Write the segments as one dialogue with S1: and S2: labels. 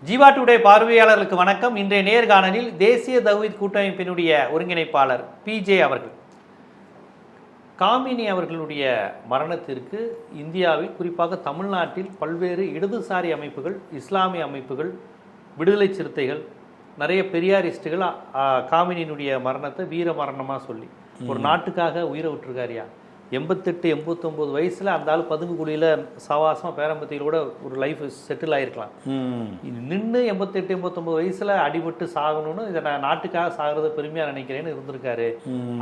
S1: Jeeva today பார்வையாளர்களுக்கு வணக்கம். இன்றைய நேர்காணலில் தேசிய தௌஹீத் கூட்டமைப்பினுடைய ஒருங்கிணைப்பாளர் பிஜே அவர்கள். காமினி அவர்களுடைய மரணத்திற்கு இந்தியாவில் குறிப்பாக தமிழ்நாட்டில் பல்வேறு இடதுசாரி அமைப்புகள், இஸ்லாமிய அமைப்புகள், விடுதலை சிறுத்தைகள், நிறைய பெரியாரிஸ்டுகள் காமினியினுடைய மரணத்தை வீர மரணமாக சொல்லி ஒரு நாட்டுக்காக உயிரை விட்டுருக்காரியா. 88 89 வயசில் அந்த ஆள் பதுங்கு குழியில் சவாசமாக பேரம்பத்திகளோட ஒரு லைஃப் செட்டில் ஆகிருக்கலாம். நின்று 88 89 வயசில் அடிபட்டு சாகணும்னு இதை நான் நாட்டுக்காக சாகிறத பெருமையாக நினைக்கிறேன்னு இருந்திருக்காரு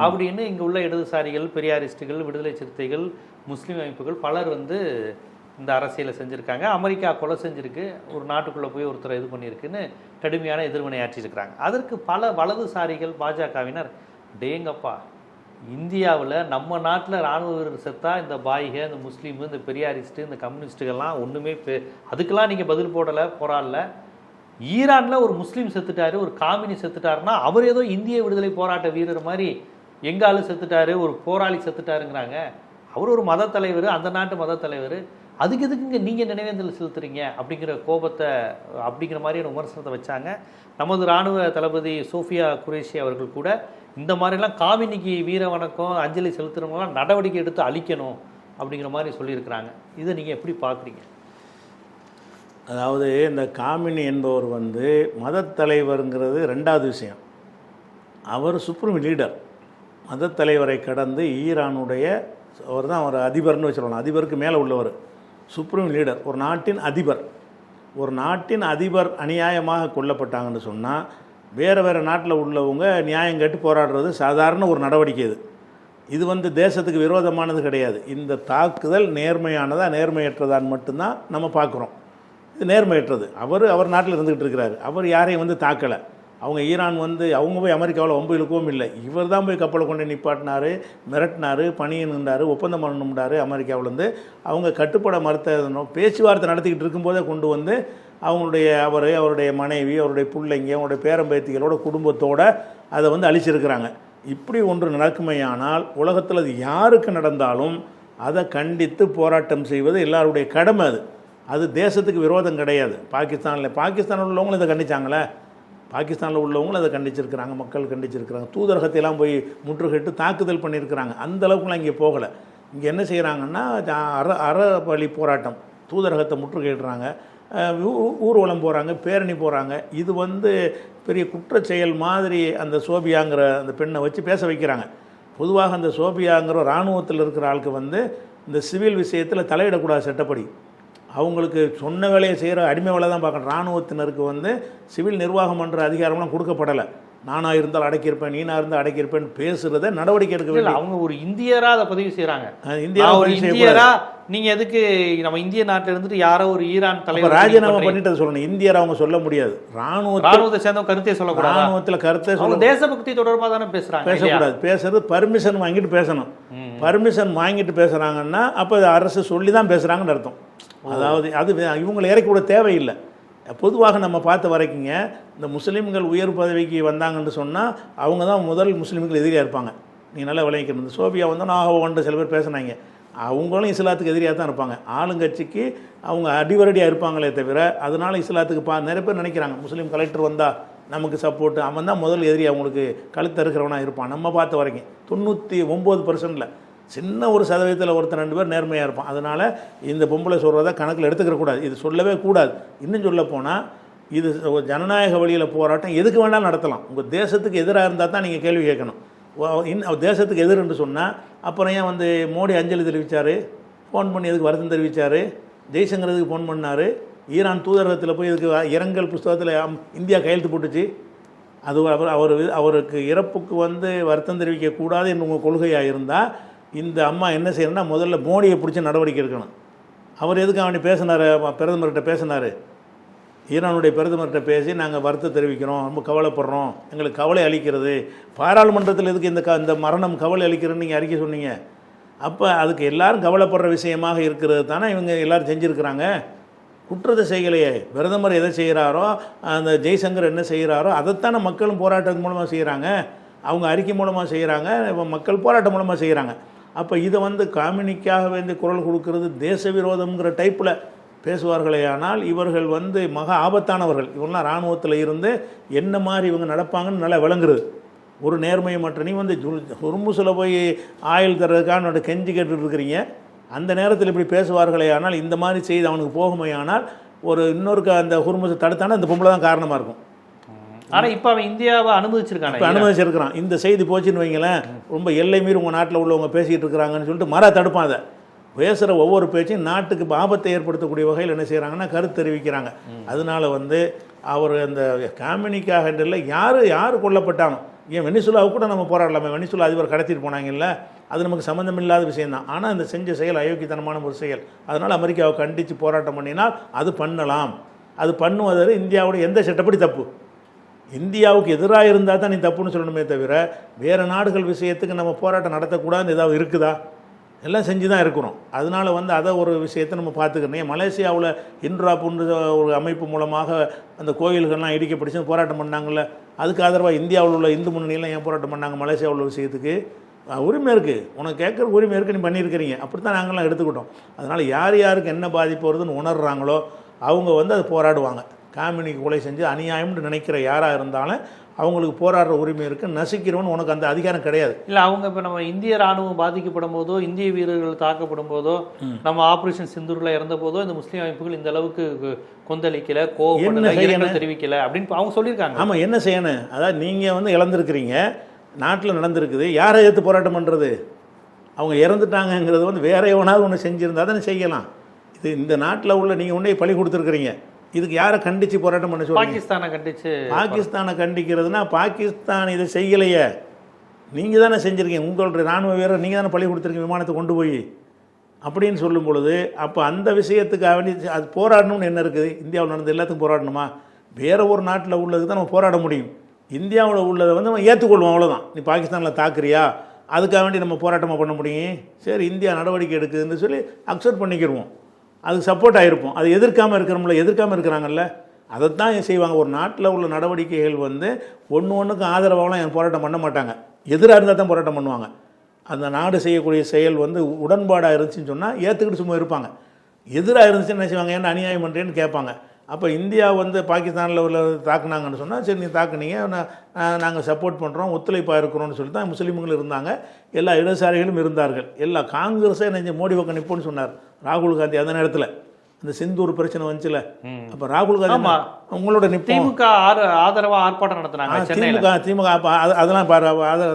S1: அப்படின்னு இங்கே உள்ள இடதுசாரிகள், பெரியாரிஸ்டுகள், விடுதலை சிறுத்தைகள், முஸ்லீம் அமைப்புகள் பலர் இந்த அரசியலை செஞ்சுருக்காங்க. அமெரிக்கா கொலை செஞ்சுருக்கு, ஒரு நாட்டுக்குள்ளே போய் ஒருத்தரை இது பண்ணியிருக்குன்னு கடுமையான எதிர்வினை ஆற்றியிருக்கிறாங்க. அதற்கு பல வலதுசாரிகள், பாஜகவினர் டேங்கப்பா இந்தியாவில் நம்ம நாட்டில் இராணுவ வீரர் செத்தா இந்த பாய்க, இந்த முஸ்லீமு, இந்த பெரியாரிஸ்ட்டு, இந்த கம்யூனிஸ்ட்டுகள்லாம் ஒன்றுமே அதுக்கெல்லாம் நீங்கள் பதில் போராடல. ஈரானில் ஒரு முஸ்லீம் செத்துட்டாரு, ஒரு காமினி செத்துட்டாருன்னா அவர் ஏதோ இந்திய விடுதலை போராட்ட வீரர் மாதிரி எங்காலும் செத்துட்டாரு, ஒரு போராளி செத்துட்டாருங்கிறாங்க. அவர் ஒரு மத தலைவர், அந்த நாட்டு மத தலைவர். அதுக்கு எதுக்குங்க நீங்கள் நினைவேந்தல் செலுத்துறீங்க அப்படிங்கிற கோபத்தை, அப்படிங்கிற மாதிரியான விமர்சனத்தை வச்சாங்க. நமது இராணுவ தளபதி சோஃபியா குரேஷி அவர்கள் கூட இந்த மாதிரிலாம் காமினிக்கு வீர வணக்கம், அஞ்சலி செலுத்துறவங்களாம் நடவடிக்கை எடுத்து அழிக்கணும் அப்படிங்கிற மாதிரி சொல்லியிருக்கிறாங்க. இதை நீங்கள் எப்படி பார்க்குறீங்க?
S2: அதாவது இந்த காமினி என்பவர் மத தலைவருங்கிறது ரெண்டாவது விஷயம். அவர் சுப்ரீம் லீடர், மத தலைவரை கடந்து ஈரானுடைய அவர் தான், அவர் அதிபர்னு வச்சுருவாங்க. அதிபருக்கு மேலே உள்ளவர் சுப்ரீம் லீடர், ஒரு நாட்டின் அதிபர். ஒரு நாட்டின் அதிபர் அநியாயமாக கொல்லப்பட்டாங்கன்னு சொன்னால் வேறு நாட்டில் உள்ளவங்க நியாயம் கேட்டு போராடுறது சாதாரண ஒரு நடவடிக்கை. இது தேசத்துக்கு விரோதமானது கிடையாது. இந்த தாக்குதல் நேர்மையானதா நேர்மையற்றதான்னு மட்டும்தான் நம்ம பார்க்குறோம். இது நேர்மையற்றது. அவர் நாட்டில் இருந்துக்கிட்டு இருக்கிறாரு. அவர் யாரையும் தாக்கலை. அவங்க ஈரான் அவங்க போய் அமெரிக்காவில் ஒம்பு இழுக்கவும் இல்லை. இவர் தான் போய் கப்பலை கொண்டு நிப்பாட்டினார், மிரட்டினார், பணியினார், ஒப்பந்தம் பண்ணணும்னாரு. அமெரிக்காவிலேருந்து அவங்க கட்டுப்பட மறுத்த பேச்சுவார்த்தை நடத்திக்கிட்டு இருக்கும்போதே கொண்டு அவருடைய மனைவி, அவருடைய பிள்ளைங்க, அவருடைய பேரம்பேத்திகளோட குடும்பத்தோடு அதை அழிச்சிருக்கிறாங்க. இப்படி ஒன்று நடக்குமையானால் உலகத்தில் அது யாருக்கு நடந்தாலும் அதை கண்டித்து போராட்டம் செய்வது எல்லாருடைய கடமை. அது தேசத்துக்கு விரோதம் கிடையாது. பாகிஸ்தானில் உள்ளவங்களும் இதை கண்டிச்சாங்களே, பாகிஸ்தானில் உள்ளவங்களும் அதை கண்டிச்சிருக்கிறாங்க, மக்கள் கண்டிச்சிருக்கிறாங்க. தூதரகத்தையெல்லாம் போய் முற்றுகையிட்டு தாக்குதல் பண்ணியிருக்கிறாங்க. அந்த அளவுக்குலாம் இங்கே போகலை. இங்கே என்ன செய்கிறாங்கன்னா அறவழி போராட்டம், தூதரகத்தை முற்றுகையிடுறாங்க, ஊர்வலம் போகிறாங்க, பேரணி போகிறாங்க. இது பெரிய குற்ற செயல் மாதிரி அந்த சோபியாங்கிற அந்த பெண்ணை வச்சு பேச வைக்கிறாங்க. பொதுவாக அந்த சோபியாங்கிற இராணுவத்தில் இருக்கிற ஆளுக்கு இந்த சிவில் விஷயத்தில் தலையிடக்கூடாது சட்டப்படி. அவங்களுக்கு சொன்ன வேலையை செய்கிற அடிமை வேலை தான் பார்க்கணும். இராணுவத்தினருக்கு சிவில் நிர்வாகம் பண்ணுற அதிகாரம்லாம் கொடுக்கப்படலை. நானாக இருந்தால் அடக்கியிருப்பேன், நீனா இருந்தால் அடக்கியிருப்பேன் பேசுகிறத நடவடிக்கை எடுக்க வேண்டிய.
S1: அவங்க ஒரு இந்தியராக அதை பதிவு செய்கிறாங்க. இந்தியரா நீங்கள் எதுக்கு நம்ம இந்திய நாட்டில் இருந்துட்டு யாரோ ஒரு ஈரான் தலைவர்
S2: ராஜினாமா பண்ணிட்டு சொல்லணும். இந்தியர் அவங்க சொல்ல முடியாது.
S1: ராணுவத்தை சேர்ந்த கருத்தை சொல்லக்கூடாது.
S2: ராணுவத்தில் கருத்தை சொல்ல,
S1: தேசபக்தி தொடர்பாக தானே பேசுகிறாங்க.
S2: பேசக்கூடாது. பேசுறது பர்மிஷன் வாங்கிட்டு பேசணும். பர்மிஷன் வாங்கிட்டு பேசுகிறாங்கன்னா அப்போ அரசு சொல்லி தான் பேசுகிறாங்கன்னு அர்த்தம். அதாவது அது இவங்களை இறக்கி கூட தேவையில்லை. பொதுவாக நம்ம பார்த்த வரைக்குங்க இந்த முஸ்லீம்கள் உயர் பதவிக்கு வந்தாங்கன்னு சொன்னால் அவங்க தான் முதல் முஸ்லீம்கள் எதிரியாக இருப்பாங்க. நீ நல்லா விளைவிக்கணும். இந்த சோபியா நான் சில பேர் பேசுனாங்க. அவங்களும் இஸ்லாத்துக்கு எதிரியாக தான் இருப்பாங்க. ஆளுங்கட்சிக்கு அவங்க அடிவரடியாக இருப்பாங்களே தவிர அதனால் இஸ்லாத்துக்கு நிறைய பேர் நினைக்கிறாங்க முஸ்லீம் கலெக்டர் வந்தால் நமக்கு சப்போர்ட்டு, அவன் தான் முதல் எதிரி, அவங்களுக்கு கழுத்து இருக்கிறவனாக இருப்பான். நம்ம பார்த்த வரைக்கும் 99%ல் சின்ன ஒரு சதவீதத்தில் ஒருத்தர் 2 பேர் நேர்மையாக இருப்பான். அதனால் இந்த பொம்பளை சொல்கிறத கணக்கில் எடுத்துக்கிறக்கூடாது. இது சொல்லவே கூடாது. இன்னும் சொல்ல போனால் இது ஜனநாயக வழியில் போராட்டம் எதுக்கு வேணாலும் நடத்தலாம். உங்கள் தேசத்துக்கு எதிராக இருந்தால் தான் நீங்கள் கேள்வி கேட்கணும். தேசத்துக்கு எதிர்ன்னு சொன்னால் அப்புறம் ஏன் மோடி அஞ்சலி தெரிவித்தார், ஃபோன் பண்ணி எதுக்கு வருத்தம் தெரிவித்தார், ஜெய்சங்கர் எதுக்கு ஃபோன் பண்ணார், ஈரான் தூதரகத்தில் போய் இதுக்கு இரங்கல் புஸ்தகத்தில் இந்தியா கையெழுத்து போட்டுச்சு. அது அவருக்கு இறப்புக்கு வருத்தம் தெரிவிக்கக்கூடாது என்று உங்கள் கொள்கையாக இருந்தால் இந்த அம்மா என்ன செய்யணும்னா முதல்ல மோடியை பிடிச்ச நடவடிக்கை எடுக்கணும். அவர் எதுக்கு அவனை பேசினார், பிரதமர்கிட்ட பேசினார், ஈரானுடைய பிரதமர்கிட்ட பேசி நாங்கள் வருத்தம் தெரிவிக்கிறோம், ரொம்ப கவலைப்படுறோம், எங்களுக்கு கவலை அளிக்கிறது. பாராளுமன்றத்தில் எதுக்கு இந்த மரணம் கவலை அளிக்கிறதுன்னு நீங்கள் அறிக்கை சொன்னீங்க. அப்போ அதுக்கு எல்லாரும் கவலைப்படுற விஷயமாக இருக்கிறது தானே இவங்க எல்லோரும் செஞ்சுருக்கிறாங்க. குற்றத்தை செய்யலையே. பிரதமர் எதை செய்கிறாரோ, அந்த ஜெய்சங்கர் என்ன செய்கிறாரோ அதைத்தானே மக்களும் போராட்டத்தின் மூலமாக செய்கிறாங்க, அவங்க அறிக்கை மூலமாக செய்கிறாங்க, மக்கள் போராட்டம் மூலமாக செய்கிறாங்க. அப்போ இதை காமினிக்காக குரல் கொடுக்கறது தேச விரோதம்ங்கிற டைப்பில் பேசுவார்களே ஆனால் இவர்கள் வந்து மகா ஆபத்தானவர்கள். இவங்களாம் இராணுவத்தில் இருந்து என்ன மாதிரி இவங்க நடப்பாங்கன்னு நல்லா விளங்குறது. ஒரு நேர்மையமற்ற நீ வந்து ஹொர்முஸில் போய் ஆயில் தர்றதுக்கான கெஞ்சி கேட்டுட்டு இருக்கிறீங்க. அந்த நேரத்தில் இப்படி பேசுவார்களே ஆனால், இந்த மாதிரி செய்து அவனுக்கு போகுமே ஆனால், ஒரு இன்னொருக்கு அந்த ஹொர்முஸை தடுத்தானா அந்த பொம்பளை தான் காரணமாக இருக்கும்.
S1: ஆனால் இப்போ அவன் இந்தியாவை அனுமதிச்சிருக்கான்.
S2: இப்போ அனுமதிச்சிருக்கிறான். இந்த செய்தி போச்சுன்னு வைங்களேன், ரொம்ப எல்லை மீறி உங்கள் நாட்டில் உள்ளவங்க பேசிகிட்டு இருக்கிறாங்கன்னு சொல்லிட்டு மர தடுப்பான். அதை பேசுகிற ஒவ்வொரு பேச்சையும் நாட்டுக்கு ஆபத்தை ஏற்படுத்தக்கூடிய வகையில் என்ன செய்கிறாங்கன்னா கருத்து தெரிவிக்கிறாங்க. அதனால வந்து அவர் அந்த காமினிக்காக இல்லை, யார் கொல்லப்பட்டானோ, ஏன் வெனிசுலாவுக்கு கூட நம்ம போராடலாமே, வெனிசுலா அதிபர் கடத்திட்டு போனாங்கல்ல, அது நமக்கு சம்மந்தம் இல்லாத விஷயந்தான். ஆனால் அந்த செஞ்ச செயல் அயோக்கியத்தனமான ஒரு செயல். அதனால் அமெரிக்காவை கண்டித்து போராட்டம் பண்ணினால் அது பண்ணலாம். அது பண்ணுவதில் இந்தியாவுடைய எந்த சட்டப்படி தப்பு, இந்தியாவுக்கு எதிராக இருந்தால் தான் நீ தப்புன்னு சொல்லணுமே தவிர வேறு நாடுகள் விஷயத்துக்கு நம்ம போராட்டம் நடத்தக்கூடாதுன்னு ஏதாவது இருக்குதா? எல்லாம் செஞ்சு தான் இருக்கிறோம். அதனால் வந்து அதை ஒரு விஷயத்தை நம்ம பார்த்துக்கணும். மலேசியாவில் இன்ட்ராப்புன்ற ஒரு அமைப்பு மூலமாக அந்த கோயில்கள்லாம் இடிக்கப்படிச்சு போராட்டம் பண்ணாங்கள்ல, அதுக்கு ஆதரவாக இந்தியாவில் உள்ள இந்து முன்னணியெல்லாம் ஏன் போராட்டம் பண்ணாங்க? மலேசியாவில் உள்ள விஷயத்துக்கு உரிமை இருக்குது, உனக்கு கேட்குற உரிமை இருக்குது, நீ பண்ணியிருக்கிறீங்க. அப்படி தான் நாங்கள்லாம் எடுத்துக்கிட்டோம். அதனால் யாருக்கு என்ன பாதிப்பு வருதுன்னு உணர்கிறாங்களோ அவங்க வந்து அது போராடுவாங்க. காமினிக்கு கொலை செஞ்சு அநியாயம்னு நினைக்கிற யாராக இருந்தாலும் அவங்களுக்கு போராடுற உரிமை இருக்குது. நசிக்கிறவன் உனக்கு அந்த அதிகாரம் கிடையாது.
S1: இல்லை, அவங்க இப்போ நம்ம இந்திய ராணுவம் பாதிக்கப்படும் போதோ, இந்திய வீரர்கள் தாக்கப்படும் போதோ, நம்ம ஆப்ரேஷன் சிந்தூரில் இறந்த போதோ இந்த முஸ்லீம் அமைப்புகள் இந்த அளவுக்கு கொந்தளிக்கல, கோவப்படல, தெரிவிக்கல அப்படின்னு அவங்க சொல்லியிருக்காங்க.
S2: ஆமாம், என்ன செய்யணும்? அதாவது நீங்கள் வந்து இழந்திருக்கிறீங்க, நாட்டில் நடந்திருக்குது, யாரை எடுத்து போராட்டம் பண்ணுறது? அவங்க இறந்துட்டாங்கங்கிறது வந்து வேற எவனாவது ஒன்று செஞ்சுருந்தா தானே செய்யலாம். இது இந்த நாட்டில் உள்ள நீங்கள் ஒன்றே பழி கொடுத்துருக்குறீங்க. இதுக்கு யாரை கண்டித்து போராட்டம் பண்ண சொல்லுங்க?
S1: பாகிஸ்தானை கண்டித்து.
S2: பாகிஸ்தானை கண்டிக்கிறதுனா பாகிஸ்தான் இதை செய்யலையே, நீங்கள் தானே செஞ்சுருக்கீங்க. உங்களுடைய இராணுவ வீரர் நீங்கள் தானே பழி கொடுத்துருக்கீங்க விமானத்தை கொண்டு போய் அப்படின்னு சொல்லும் பொழுது, அப்போ அந்த விஷயத்துக்காக வேண்டி அது போராடணும்னு என்ன இருக்குது? இந்தியாவில் நடந்த எல்லாத்துக்கும் போராடணுமா? வேறு ஒரு நாட்டில் உள்ளதுக்கு தான் நம்ம போராட முடியும். இந்தியாவில் உள்ளதை வந்து நம்ம ஏற்றுக்கொள்வோம், அவ்வளோதான். நீ பாகிஸ்தானில் தாக்குறியா, அதுக்காக வேண்டி நம்ம போராட்டமாக பண்ண முடியும்? சரி, இந்தியா நடவடிக்கை எடுக்குதுன்னு சொல்லி அக்செப்ட் பண்ணிக்கிடுவோம், அதுக்கு சப்போர்ட் ஆகிருப்போம். அது எதிர்க்காமல் இருக்கிறாங்கல்ல, அதைத்தான் செய்வாங்க. ஒரு நாட்டில் உள்ள நடவடிக்கைகள் வந்து ஒன்றுக்கும் ஆதரவாகலாம் என் போராட்டம் பண்ண மாட்டாங்க, எதிராக இருந்தால் தான் போராட்டம் பண்ணுவாங்க. அந்த நாடு செய்யக்கூடிய செயல் வந்து உடன்பாடாக இருந்துச்சுன்னு சொன்னால் ஏற்றுக்கிட்டு சும்மா இருப்பாங்க. எதிராக இருந்துச்சுன்னு என்ன செய்வாங்க? என்ன அநியாயம் பண்ணுறேன்னு கேட்பாங்க. அப்போ இந்தியா வந்து பாகிஸ்தானில் உள்ள தாக்குனாங்கன்னு சொன்னால், சரி நீ தாக்குனீங்க, நாங்கள் சப்போர்ட் பண்ணுறோம், ஒத்துழைப்பாக இருக்கிறோம்னு சொல்லி தான் முஸ்லீம்கள் இருந்தாங்க, எல்லா இடதுசாரிகளும் இருந்தார்கள். எல்லா காங்கிரஸே நெஞ்சு மோடி பக்கம் நிற்போன்னு சொன்னார் ராகுல் காந்தி. அந்த நேரத்தில் இந்த சிந்தூர் பிரச்சனை வந்துச்சுல, அப்போ ராகுல் காந்தி உங்களோட
S1: திமுக ஆதரவாக ஆர்ப்பாட்டம் நடத்தினாங்க.
S2: திமுக அதெல்லாம்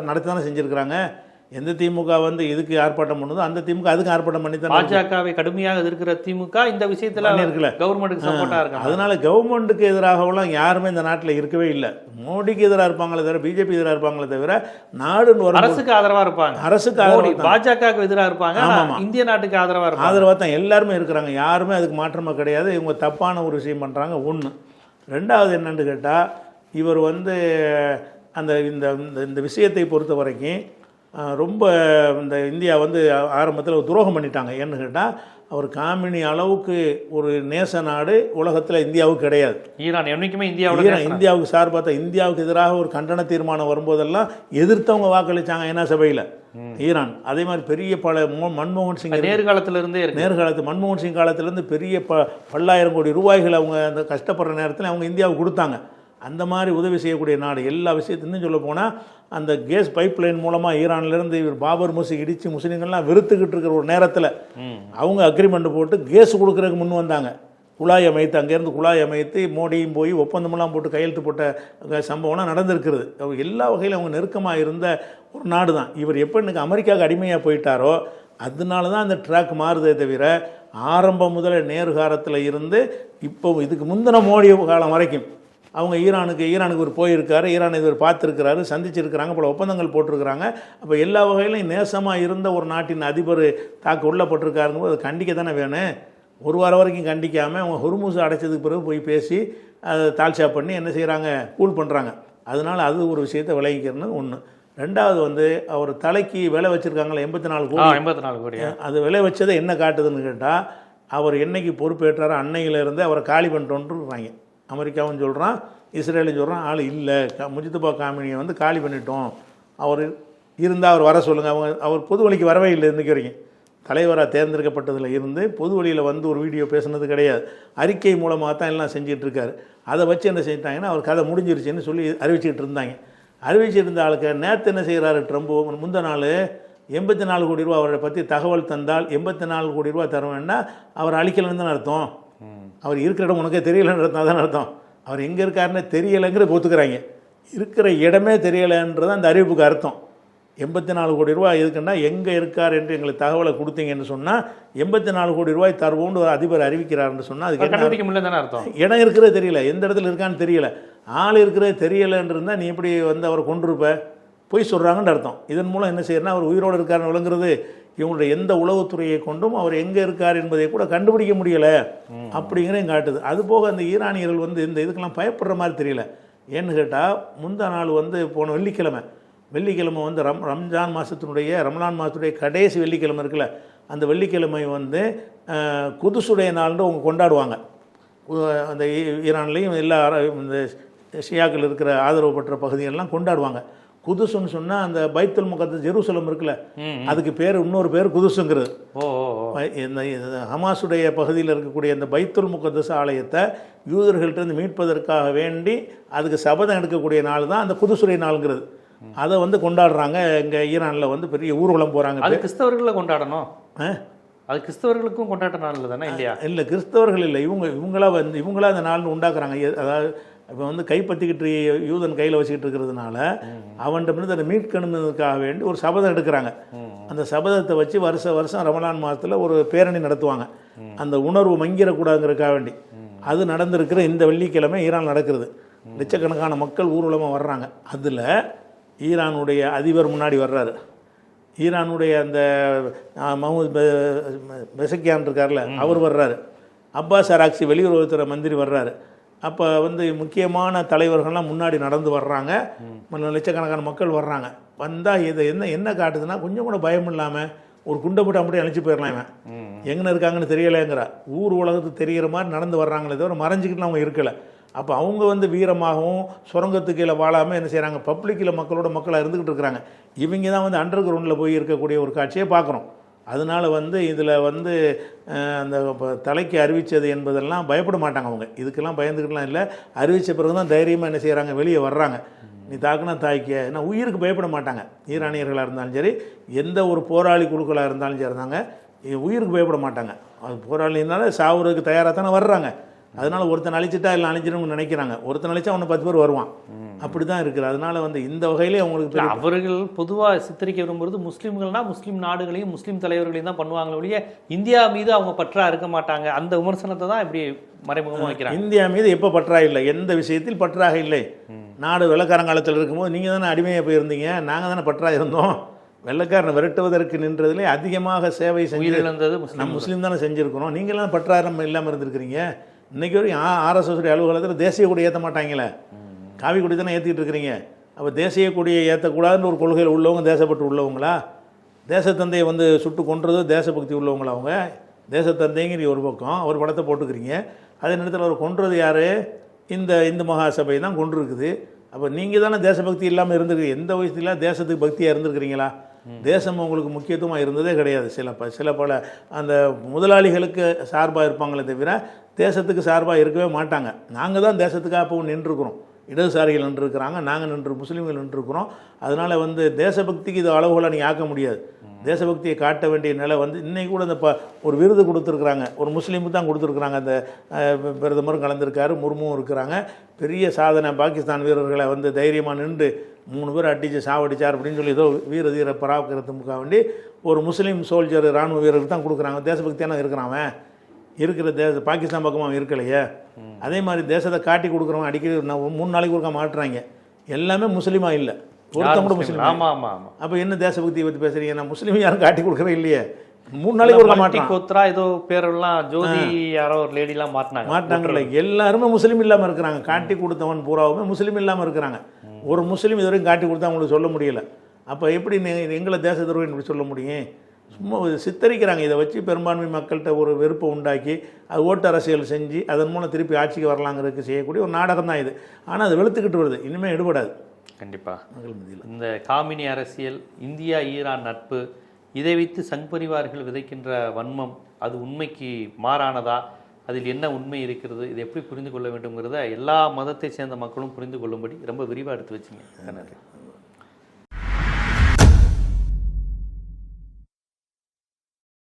S2: நடத்தி தானே செஞ்சுருக்கிறாங்க. எந்த திமுக வந்து இதுக்கு ஆர்ப்பாட்டம் பண்ணுதோ அந்த திமுக அதுக்கு ஆர்ப்பாட்டம் பண்ணி தான்.
S1: பாஜகவை கடுமையாக எதிர்க்கிற திமுக இந்த விஷயத்தில் இருக்குல்ல, கவர்மெண்ட்டுக்கு சப்போர்ட்டாக இருக்காங்க.
S2: அதனால கவர்மெண்ட்டுக்கு எதிராகலாம் யாருமே இந்த நாட்டில் இருக்கவே இல்லை. மோடிக்கு எதிராக இருப்பாங்களே தவிர, பிஜேபி எதிராக இருப்பாங்களே தவிர, நாடுன்னு ஒரு
S1: அரசுக்கு ஆதரவாக இருப்பாங்க.
S2: அரசுக்கு ஆதரவு,
S1: பாஜகவுக்கு எதிராக இருப்பாங்க. ஆமாம், இந்திய நாட்டுக்கு ஆதரவாக
S2: தான் எல்லாருமே இருக்கிறாங்க. யாருமே அதுக்கு மாற்றமாக கிடையாது. இவங்க தப்பான ஒரு விஷயம் பண்ணுறாங்க. ஒன்று. ரெண்டாவது என்னன்னு கேட்டால், இவர் வந்து அந்த இந்த விஷயத்தை பொறுத்த வரைக்கும் ரொம்ப இந்த இந்தியா வந்து ஆரம்பத்தில் துரோகம் பண்ணிட்டாங்க. ஏன்னு கேட்டால், அவர் காமினி அளவுக்கு ஒரு நேச நாடு உலகத்தில் இந்தியாவுக்கு கிடையாது.
S1: ஈரான் என்றைக்குமே
S2: இந்தியாவுக்கு சார்பாக தான், இந்தியாவுக்கு எதிராக ஒரு கண்டன தீர்மானம் வரும்போதெல்லாம் எதிர்த்தவங்க வாக்களித்தாங்க ஐநா சபையில் ஈரான். அதே மாதிரி பெரிய பல மன்மோகன் சிங் நேர்காலத்து மன்மோகன் சிங் காலத்திலேருந்து பெரிய பல்லாயிரம் கோடி ரூபாய்கள் அவங்க அந்த கஷ்டப்படுற நேரத்தில் அவங்க இந்தியாவுக்கு கொடுத்தாங்க. அந்த மாதிரி உதவி செய்யக்கூடிய நாடு. எல்லா விஷயத்தையும் சொல்ல போனால், அந்த கேஸ் பைப் லைன் மூலமாக ஈரான்லேருந்து இவர் பாபர் மசூதி இடித்து முஸ்லீம்கள்லாம் வெறுத்துக்கிட்டு இருக்கிற ஒரு நேரத்தில் அவங்க அக்ரிமெண்ட் போட்டு கேஸ் கொடுக்குறதுக்கு முன் வந்தாங்க. குழாய் அமைத்து, அங்கேருந்து குழாய் அமைத்து மோடியும் போய் ஒப்பந்தமெல்லாம் போட்டு கையெழுத்து போட்ட சம்பவம்லாம் நடந்திருக்கிறது. அவர் எல்லா வகையிலும் அவங்க நெருக்கமாக இருந்த ஒரு நாடு தான். இவர் எப்போ இன்னைக்கு அமெரிக்காவுக்கு அடிமையாக போயிட்டாரோ அதனால தான் அந்த ட்ராக் மாறுதே தவிர, ஆரம்பம் முதல்ல நேரு காலத்தில் இருந்து இப்போ இதுக்கு முந்தின மோடி காலம் வரைக்கும் அவங்க ஈரானுக்கு ஒரு போயிருக்காரு, ஈரான் இவர் பார்த்துருக்கிறாரு, சந்திச்சிருக்கிறாங்க, பல ஒப்பந்தங்கள் போட்டிருக்கிறாங்க. அப்போ எல்லா வகையிலையும் நேசமாக இருந்த ஒரு நாட்டின் அதிபர் தாக்க உள்ளப்பட்டிருக்காருங்கும்போது அது கண்டிக்க தானே வேணும். ஒரு வாரம் வரைக்கும் கண்டிக்காமல் அவங்க ஹொர்முஸ் அடைச்சதுக்கு பிறகு போய் பேசி அதை தால்ஷா பண்ணி என்ன செய்கிறாங்க, கூல் பண்ணுறாங்க. அதனால் அது ஒரு விஷயத்தை விளைவிக்கிறது ஒன்று. ரெண்டாவது வந்து அவர் தலைக்கு விலை வச்சுருக்காங்களே 84 கோடி, அது விலை வச்சதை என்ன காட்டுதுன்னு கேட்டால், அவர் என்னைக்கு பொறுப்பேற்றாரோ அன்னையிலேருந்து அவரை காலி பண்ணிட்டோன்றாங்க. அமெரிக்காவும் சொல்கிறான், இஸ்ரேலும் சொல்கிறான், ஆள் இல்லை, முஜித்தபா காமினியை வந்து காலி பண்ணிட்டோம், அவர் இருந்தால் அவர் வர சொல்லுங்கள். அவர் பொது வழிக்கு வரவே இல்லை இன்றைக்கி வரைக்கும். தலைவராக தேர்ந்தெடுக்கப்பட்டதில் இருந்து பொது வழியில் வந்து ஒரு வீடியோ பேசுனது கிடையாது. அறிக்கை மூலமாக தான் எல்லாம் செஞ்சிட்டு இருக்காரு. அதை வச்சு என்ன செஞ்சிட்டாங்கன்னா அவர் கதை முடிஞ்சிருச்சுன்னு சொல்லி அறிவிச்சிட்டு இருந்தாங்க. அறிவிச்சிருந்த ஆளுக்கு நேற்று என்ன செய்கிறாரு ட்ரம்ப், முந்த நாள் 84 கோடி ரூபா அவரை பற்றி தகவல் தந்தால் 84 கோடி ரூபா தருவேன்னா அவர் அழிக்கலன்னு தானே அர்த்தம். அவர் இருக்கிற இடம் உனக்கே தெரியலைன்றது தான் அர்த்தம். அவர் எங்கே இருக்காருன்னு தெரியலைங்கிற ஒத்துக்கிறாங்க. இருக்கிற இடமே தெரியலைன்றது அந்த அறிவிப்புக்கு அர்த்தம். 84 கோடி ரூபா எதுக்குன்னா எங்கே இருக்கார் என்று எங்களுக்கு தகவலை கொடுத்தீங்கன்னு சொன்னால் 84 கோடி ரூபாய் தருவோம்னு ஒரு அதிபர் அறிவிக்கிறாருன்னு சொன்னால் அதுக்கு
S1: கண்டுபிடிக்க முடியல தானே அர்த்தம்.
S2: இடம் இருக்கிறது தெரியல, எந்த இடத்துல இருக்கான்னு தெரியல, ஆள் இருக்கிறது தெரியலைன்னு இருந்தால் நீ எப்படி வந்து அவரை கொண்டிருப்ப, போய் சொல்கிறாங்கன்னு அர்த்தம். இதன் மூலம் என்ன செய்யறனா அவர் உயிரோடு இருக்காருன்னு விளங்குறது. இவங்களுடைய எந்த உளவுத்துறையை கொண்டும் அவர் எங்கே இருக்கார் என்பதை கூட கண்டுபிடிக்க முடியலை அப்படிங்கிறதையும் காட்டுது. அதுபோக அந்த ஈரானியர்கள் வந்து இந்த இதுக்கெல்லாம் பயப்படுற மாதிரி தெரியல. ஏன்னு கேட்டால் முந்தா நாள் வந்து போன வெள்ளிக்கிழமை வந்து ரம்ஜான் மாதத்தினுடைய ரமலான் மாதத்துடைய கடைசி வெள்ளிக்கிழமை இருக்குல்ல, அந்த வெள்ளிக்கிழமை வந்து குதுசுடைய நாள்னு அவங்க கொண்டாடுவாங்க. அந்த ஈரான்லேயும் எல்லா இந்த ஷியாக்கள் இருக்கிற ஆதரவு பெற்ற பகுதிகளெலாம் கொண்டாடுவாங்க. குதுசுன்னு சொன்னால் அந்த பைத்துல் முகத்தஸ் ஜெருசலம் இருக்குல்ல, அதுக்கு பேர் இன்னொரு பேர் குதுசுங்கிறது. இந்த ஹமாஸுடைய பகுதியில் இருக்கக்கூடிய இந்த பைத்துல் முகத்தஸ் ஆலயத்தை யூதர்கள்ட்ட மீட்பதற்காக வேண்டி அதுக்கு சபதம் எடுக்கக்கூடிய நாள் தான் அந்த குதுசுடைய நாளுங்கிறது. அதை வந்து கொண்டாடுறாங்க. இங்கே ஈரானில் வந்து பெரிய ஊர்வலம் போகிறாங்க.
S1: அது கிறிஸ்தவர்களை கொண்டாடணும், அது கிறிஸ்தவர்களுக்கும் கொண்டாட்ட நாள் தானே இல்லையா? இல்லை,
S2: கிறிஸ்தவர்கள் இல்லை, இவங்களா அந்த நாள்னு உண்டாக்குறாங்க. அதாவது இப்போ வந்து கைப்பற்றிக்கிட்டு யூதன் கையில் வச்சுக்கிட்டு இருக்கிறதுனால அவன்கிட்ட அதை மீட்கணுங்கிறதுக்காக வேண்டி ஒரு சபதம் எடுக்கிறாங்க. அந்த சபதத்தை வச்சு வருஷம் ரமலான் மாதத்தில் ஒரு பேரணி நடத்துவாங்க. அந்த உணர்வு மங்கிடக்கூடாதுங்கிறதுக்காக வேண்டி அது நடந்திருக்கிற இந்த வெள்ளிக்கிழமை ஈரான் நடக்கிறது. லட்சக்கணக்கான மக்கள் ஊர்வலமாக வர்றாங்க. அதில் ஈரானுடைய அதிபர் முன்னாடி வர்றாரு. ஈரானுடைய அந்த மஹமூத் பெசக்கியான் இருக்கார்ல, அவர் வர்றாரு. அப்பாஸ் அராக்சி வெளியுறவுத்துறை மந்திரி வர்றாரு. அப்போ வந்து முக்கியமான தலைவர்கள்லாம் முன்னாடி நடந்து வர்றாங்க. லட்சக்கணக்கான மக்கள் வர்றாங்க. வந்தால் இது என்ன காட்டுதுன்னா கொஞ்சம் கூட பயம் இல்லாமல் ஒரு குண்டை போட்டு அப்படியே அழைச்சி போயிடலாம். இவன் எங்கே இருக்காங்கன்னு தெரியலைங்கிறா. ஊர் உலகத்துக்கு தெரிகிற மாதிரி நடந்து வர்றாங்களே தவிர மறைஞ்சிக்கிட்டு அவங்க இருக்கலை. அப்போ அவங்க வந்து வீரமாகவும் சுரங்கத்துக்கு கீழே வாழாமல் என்ன செய்கிறாங்க, பப்ளிக்கில் மக்களாக இருந்துக்கிட்டு இருக்கிறாங்க. இவங்க தான் வந்து அண்டர் கிரவுண்டில் போய் இருக்கக்கூடிய ஒரு காட்சியை பார்க்குறோம். அதனால் வந்து இதில் வந்து அந்த தலைக்கு அறிவித்தது என்பதெல்லாம் பயப்பட மாட்டாங்க. அவங்க இதுக்கெல்லாம் பயந்துக்கிட்டுலாம் இல்லை. அறிவித்த பிறகு தான் தைரியமாக என்ன செய்கிறாங்க, வெளியே வர்றாங்க. நீ தாக்குனா தாய்க்க, ஏன்னா உயிருக்கு பயப்பட மாட்டாங்க. ஈரானியர்களாக இருந்தாலும் சரி, எந்த ஒரு போராளி குழுக்களாக இருந்தாலும் சரி இருந்தாங்க, உயிருக்கு பயப்பட மாட்டாங்க. அது போராளினால சாவுறதுக்கு தயாராக தானே வர்றாங்க. அதனால் ஒருத்தன் அழிச்சிட்டா இல்லை அழிச்சிடணும்னு நினைக்கிறாங்க. ஒருத்தன் அழிச்சா அவனை 10 பேர் வருவான். அப்படி தான் இருக்குது. அதனால் வந்து இந்த வகையிலே அவங்களுக்கு
S1: அவர்கள் பொதுவாக சித்தரிக்க விரும்புறது முஸ்லீம்கள்னா முஸ்லீம் நாடுகளையும் முஸ்லீம் தலைவர்களையும் தான் பண்ணுவாங்களே ஒழிய இந்தியா மீது அவங்க பற்றா இருக்க மாட்டாங்க. அந்த விமர்சனத்தை தான் இப்படி மறைமுகமாக வைக்கிறாங்க.
S2: இந்தியா மீது எப்போ பற்றா இல்லை, எந்த விஷயத்தில் பற்றாக இல்லை. நாடு வெள்ளக்காரங்காலத்தில் இருக்கும்போது நீங்கள் தானே அடிமையாக போயிருந்தீங்க, நாங்கள் தானே பற்றாக இருந்தோம். வெள்ளக்காரனை விரட்டுவதற்கு நின்றதிலே அதிகமாக சேவை செஞ்சிருந்தது நம்ம முஸ்லீம் தானே செஞ்சுருக்கிறோம். நீங்களாம் பற்றாரம் இல்லாமல் இருந்திருக்கிறீங்க. இன்றைக்கி வரைக்கும் RSS அலுவலகத்தில் தேசிய கொடி ஏற்ற மாட்டாங்களே, காவி கொடி தானே ஏற்றிக்கிட்டு இருக்கிறீங்க. அப்போ தேசிய கொடியை ஏற்றக்கூடாதுன்னு ஒரு கொள்கையில் உள்ளவங்க தேசப்பட்டு உள்ளவங்களா? தேசத்தந்தையை வந்து சுட்டு கொன்றது தேசபக்தி உள்ளவங்களா? அவங்க தேசத்தந்தைங்கிற ஒரு பக்கம் அவர் படத்தை போட்டுக்கிறீங்க. அதே நேரத்தில் அவர் கொன்றது யார்? இந்த இந்து மகாசபை தான் கொண்டிருக்குது. அப்போ நீங்கள் தானே தேசபக்தி இல்லாமல் இருந்திருக்கீங்க. எந்த வயசுல தேசத்துக்கு பக்தியாக இருந்திருக்கிறீங்களா? தேசம் உங்களுக்கு முக்கியத்துவமாக இருந்ததே கிடையாது. சில பல அந்த முதலாளிகளுக்கு சார்பாக இருப்பாங்களே தவிர தேசத்துக்கு சார்பாக இருக்கவே மாட்டாங்க. நாங்கள் தான் தேசத்துக்காக அப்போ நின்றுருக்குறோம். இடதுசாரிகள் நின்றுருக்கிறாங்க, நாங்கள் முஸ்லீம்கள் நின்றுருக்குறோம். அதனால் வந்து தேசபக்திக்கு இது அளவுகளை நீங்கள் ஆக்க முடியாது. தேசபக்தியை காட்ட வேண்டிய நிலை வந்து இன்றைக்கி கூட இந்த ஒரு விருது கொடுத்துருக்குறாங்க, ஒரு முஸ்லீமுக்கு தான் கொடுத்துருக்குறாங்க. அந்த பிரதமரும் கலந்துருக்காரு, முர்முவும் இருக்கிறாங்க. பெரிய சாதனை, பாகிஸ்தான் வீரர்களை வந்து தைரியமாக நின்று 3 பேர் அடித்து சாவடிச்சார் அப்படின்னு சொல்லி ஏதோ வீர தீர பராக்கிறதுக்காக வேண்டி ஒரு முஸ்லீம் சோல்ஜர் இராணுவ வீரருக்கு தான் கொடுக்குறாங்க. தேசபக்தியான இருக்கிறான் இருக்கிற பாகிஸ்தான் பக்கமாக அவன் இருக்கலையே. அதே மாதிரி தேசத்தை காட்டி கொடுக்குறவன் அடிக்கடி 3 நாளைக்கு ஒருக்கா மாட்டுறாங்க. எல்லாமே முஸ்லீமாக இல்லை, ஒருத்தன் கூட முஸ்லீம். அப்போ என்ன தேசபக்தியை பற்றி பேசுறீங்க? நான் முஸ்லீம் யாரும் காட்டி கொடுக்குறேன் இல்லையே. 3 நாளைக்கு ஒரு
S1: கோத்ரா ஏதோ பேரெல்லாம் ஜோதி யாரோ ஒரு லேடிலாம் மாட்டினாங்கல்ல.
S2: எல்லாருமே முஸ்லீம் இல்லாமல் இருக்கிறாங்க. காட்டி கொடுத்தவன் பூராவுமே முஸ்லீம் இல்லாமல் இருக்கிறாங்க. ஒரு முஸ்லீம் இதுவரைக்கும் காட்டி கொடுத்தா அவங்களுக்கு சொல்ல முடியலை. அப்போ எப்படி எங்களை தேச துரோகம் இப்படி சொல்ல முடியும்? சும்மா சித்தரிக்கிறாங்க. இதை வச்சு பெரும்பான்மை மக்கள்கிட்ட ஒரு வெறுப்பை உண்டாக்கி அது ஓட்டு அரசியல் செஞ்சு அதன் மூலம் திருப்பி ஆட்சிக்கு வரலாங்கிறதுக்கு செய்யக்கூடிய ஒரு நாடகம் தான் இது. ஆனால் அது வெளுத்துக்கிட்டு வருது, இனிமேல் எடுபடாது.
S1: கண்டிப்பாக இந்த காமினி அரசியல், இந்தியா ஈரான் நட்பு, இதை வைத்து சங் பரிவார்கள் விதைக்கின்ற வன்மம் அது உண்மைக்கு மாறானதா, அதில் என்ன உண்மை இருக்கிறது, இது எப்படி புரிந்து கொள்ள வேண்டும்ங்கிறத எல்லா மதத்தை சேர்ந்த மக்களும் புரிந்து கொள்ளும்படி ரொம்ப விரிவாக எடுத்து வச்சுங்க. நன்றி.